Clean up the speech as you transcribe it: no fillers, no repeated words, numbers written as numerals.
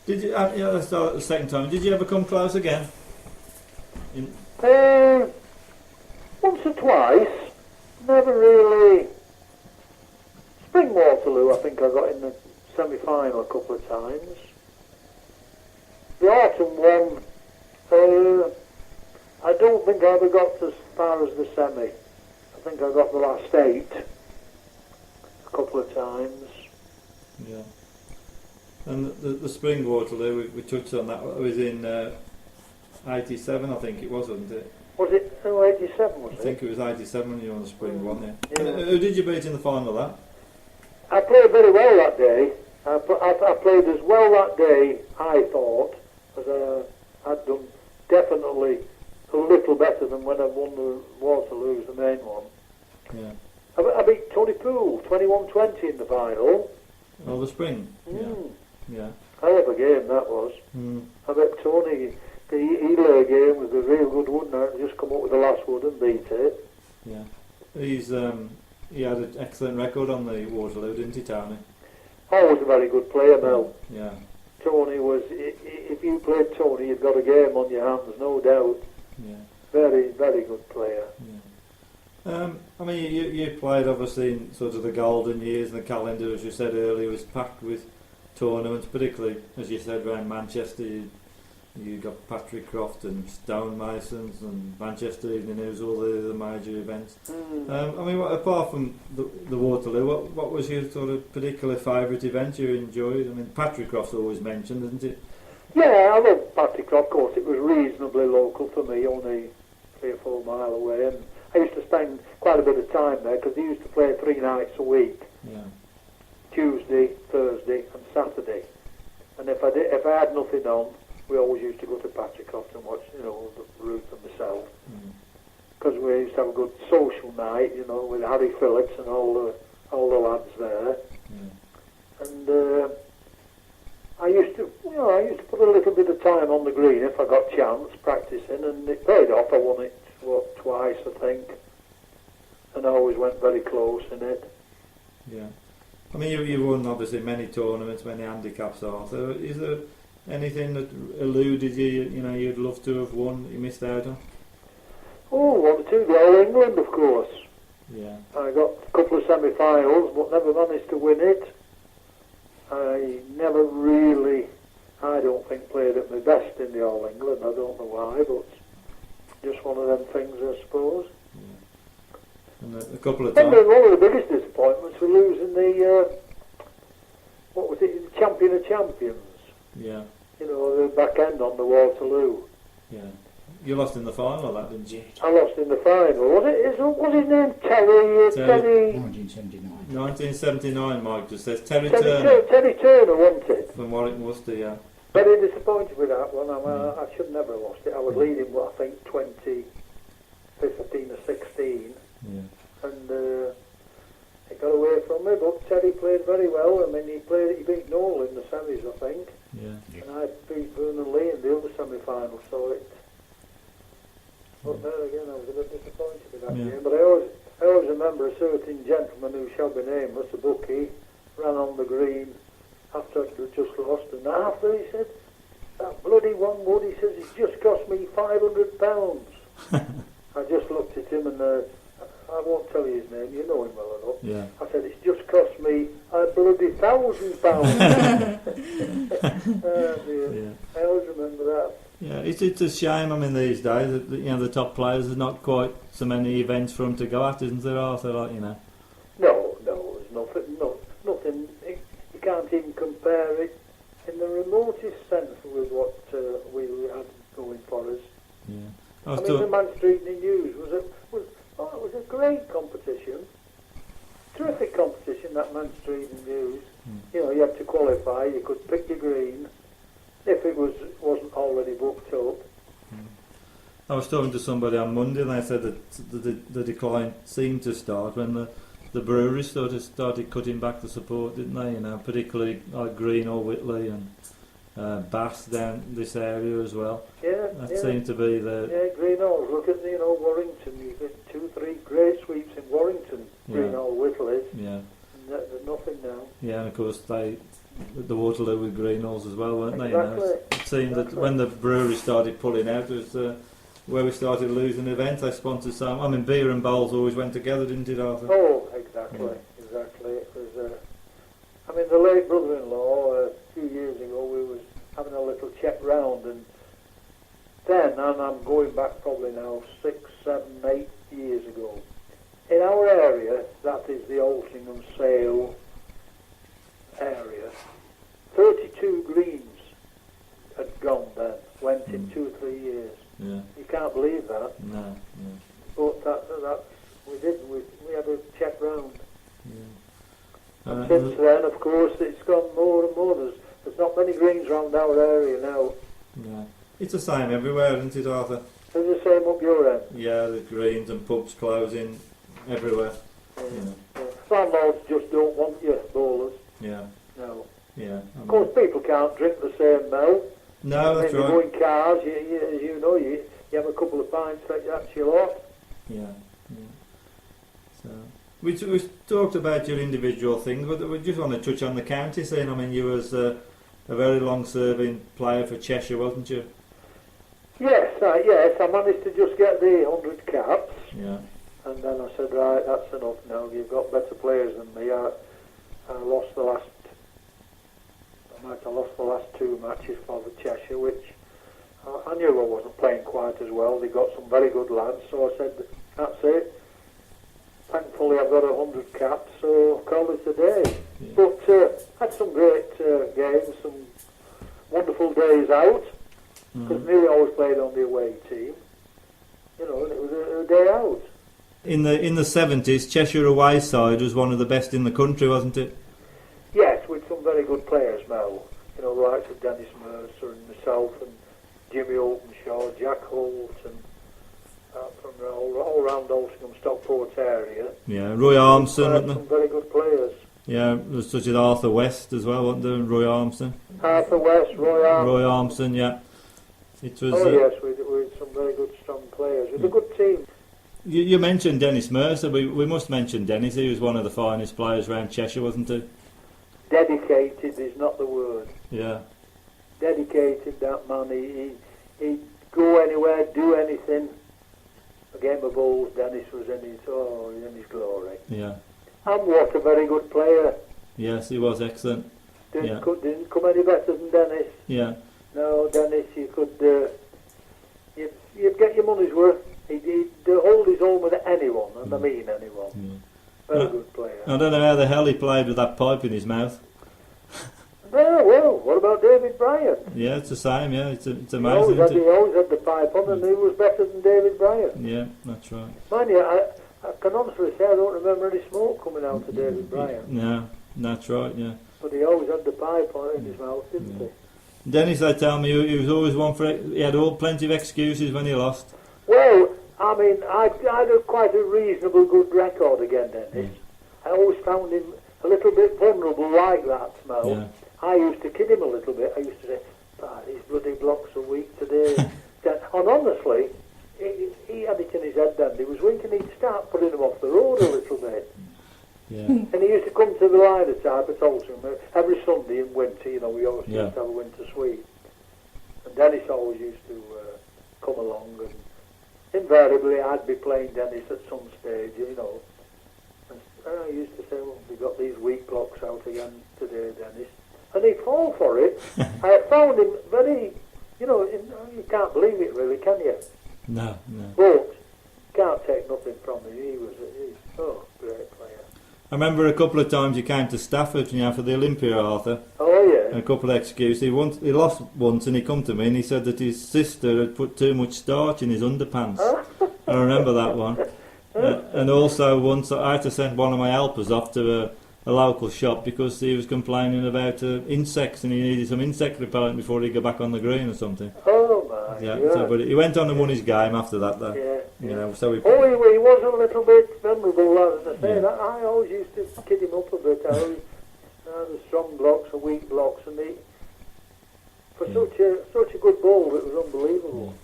Did you? Yeah, let's start at the second time. Did you ever come close again? Once or twice. Never really. Spring Waterloo, I think I got in the semi-final a couple of times. The autumn one, I don't think I ever got as far as the semi. I think I got the last 8 a couple of times. Yeah. And the Spring Waterloo, we touched on that. It was in 87, I think it was, wasn't it? Was it 87, was it? I think it was 87 when you won the Spring one, yeah. Yeah. Who did you beat in the final of that? I played very well that day. I played as well that day, I thought, as I had done. Definitely a little better than when I won the Waterloo, the main one. Yeah. I beat Tony Poole, 21-20 in the final. Oh, the Spring? Yeah. Hell of a game that was. I bet Tony, he lay a game with a real good wood and just come up with the last wood and beat it. Yeah. He had an excellent record on the Waterloo, didn't he, Tony? Always a very good player, Mel. Yeah. Tony was, if you played Tony, you've got a game on your hands, no doubt. Yeah. Very, very good player. Yeah. I mean, you played obviously in sort of the golden years, and the calendar, as you said earlier, was packed with tournaments, particularly, as you said, around Manchester. You got Patrick Croft and Stonemasons and Manchester Evening News, all the major events. I mean, apart from the Waterloo, what was your sort of particular favourite event you enjoyed? I mean, Patrick Croft's always mentioned, isn't it? Yeah, I love Patrick Croft. Of course, it was reasonably local for me, only 3 or 4 miles away, and I used to spend quite a bit of time there because he used to play 3 nights a week. Yeah. Tuesday, Thursday and Saturday. And if I had nothing on, we always used to go to Patrick Croft and watch, Ruth and myself. Because we used to have a good social night, with Harry Phillips and all the lads there. And I used to put a little bit of time on the green if I got chance practicing, and it paid off. I won it twice, I think, and I always went very close in it. Yeah. I mean, you've won obviously many tournaments, many handicaps, Arthur. Is there anything that eluded you, you'd love to have won that you missed out on? Oh, 1 or 2, the All England, of course. Yeah. I got a couple of semi-finals, but never managed to win it. I never really, I don't think, played at my best in the All England. I don't know why, but just one of them things, I suppose. Yeah. And a couple of times. One of the biggest disappointments was losing the, Champion of Champions. Yeah. The back end on the Waterloo. Yeah. You lost in the final, that, didn't you? I lost in the final. Was his name Terry? 1979. 1979, Mike just says. Terry Turner. Terry Turner, wasn't it? From Warwick Worcester, yeah. Very disappointed with that one. I should never have lost it. I was leading, I think, 20-15 or 16. Yeah. And it got away from me, but Terry played very well. I mean, he beat Noel in the semis, I think. Yeah. And I beat Vernon Lee in the other semi-final, so it... But there again, I was a bit disappointed with that game. But I always remember a certain gentleman who shall be nameless, a bookie, ran on the green after I'd just lost, and after he said, that bloody one wood, he says, it's just cost me £500. I just looked at him and I won't tell you his name, you know him well enough. Yeah. I said, it's just cost me a bloody £1,000. Yeah. I always remember that. Yeah, it's a shame. I mean, these days, that, the top players, there's not quite so many events for them to go at, isn't there, Arthur? No, there's nothing. You can't even compare it in the remotest sense with what we had going for us. Yeah. I mean, the Manchester Evening News it was a great competition, terrific competition. That Manchester Evening News. You had to qualify. You could pick your green. If it wasn't already booked up. I was talking to somebody on Monday, and they said that the decline seemed to start when the breweries started cutting back the support, didn't they? Particularly like Green or Whitley and Bass down this area as well. Yeah, that seemed to be the. Yeah, Greenhalls. Look at Warrington. You get 2-3 great sweeps in Warrington. Yeah. Greenhall, Whitley. Yeah. There's nothing now. Yeah, and of course they the Waterloo with Greenhalls as well, weren't they? Exactly. It seemed that when the brewery started pulling out, it was where we started losing events. They sponsored some. I mean, beer and bowls always went together, didn't it, Arthur? Oh, exactly. It was. I mean, the late brother-in-law a few years ago, we was having a little check round, and then, and I'm going back probably now 6, 7, 8 years ago. In our area, that is the Altrincham Sale area, 32 greens had gone then, went in 2 or 3 years. Yeah. You can't believe that. No. But that's we did. We had a check round. Yeah. And since then, of course, it's gone more and more. There's not many greens around our area now. Yeah. It's the same everywhere, isn't it, Arthur? It's the same up your end. Yeah, the greens and pubs closing everywhere. Yeah. Landlords just don't want you bowlers. Yeah. No. Yeah. Of course, people can't drink the same now. No, that's When you right. go in cars, as you know, you have a couple of pints, that's your lot. Yeah. So we talked about your individual things, but we just want to touch on the county scene. I mean, you was a very long-serving player for Cheshire, wasn't you? Yes, I managed to just get the 100 caps. Yeah. And then I said, right, that's enough now. You've got better players than me. I might have lost the last 2 matches for the Cheshire, which I knew I wasn't playing quite as well. They got some very good lads, so I said, that's it. Thankfully, I've got 100 caps, so call it a day. Yeah. But had some great games, some wonderful days out, because nearly always played on the away team. You know, and it was a day out. In the 70s, Cheshire away side was one of the best in the country, wasn't it? Yes, with some very good players now. You know, the likes of Dennis Mercer and myself and Jimmy Openshaw, Jack Holt, and from all around Altrincham, Stockport area. Yeah, Roy Armson, wasn't there? Some very good players. Yeah, there's such as Arthur West as well, wasn't there? And Roy Armson. Arthur West, Roy Armson. Roy Armson, yeah. It was. Yes, with some very good, strong players. It was a good team. You mentioned Dennis Mercer. We must mention Dennis. He was one of the finest players around Cheshire, wasn't he? Dedicated is not the word. Yeah. Dedicated, that man. He'd go anywhere, do anything. A game of bowls, Dennis was in his glory. Yeah. And what a very good player. Yes, he was excellent. Didn't come any better than Dennis. Yeah. No, Dennis, you could, you'd get your money's worth. He'd hold his own with anyone, and I mean anyone. Yeah. Very good player. I don't know how the hell he played with that pipe in his mouth. Oh, well, what about David Bryant? Yeah, it's the same, yeah. It's He amazing, always isn't it? had the pipe on, and he was better than David Bryant. Yeah, that's right. Mind you, I can honestly say I don't remember any smoke coming out of David Bryant. No, that's right, yeah. But he always had the pipe on in his mouth, didn't he? Dennis, they tell me, he was always one for... He had plenty of excuses when he lost. Well, I mean, I had quite a reasonable good record again, Dennis. I always found him a little bit vulnerable like that, Mel. Yeah. I used to kid him a little bit. I used to say, these bloody blocks are weak today. And honestly, he had it in his head then. He was weak and he'd start putting them off the road a little bit. Yeah. And he used to come to the liner type at Altrincham every Sunday in winter. You know, we always used to have a winter sweep. And Dennis always used to come along, and invariably I'd be playing Dennis at some stage, you know. And I used to say, well, we got these weak blocks out again today, Dennis. And he'd fall for it. I found him very, you know, you can't believe it really, can you? No. But you can't take nothing from him. He's great player. I remember a couple of times he came to Stafford, for the Olympia, Arthur. Oh, yeah. And a couple of excuses. He lost once, and he come to me and he said that his sister had put too much starch in his underpants. I remember that one. And also once I had to send one of my helpers off to a local shop because he was complaining about insects, and he needed some insect repellent before he'd go back on the green or something. Oh, my God. So, but he went on and won his game after that, though. Yeah. So he was a little bit vulnerable, as I say. I always used to kid him up a bit. The strong blocks, the weak blocks, and for such a good ball, it was unbelievable.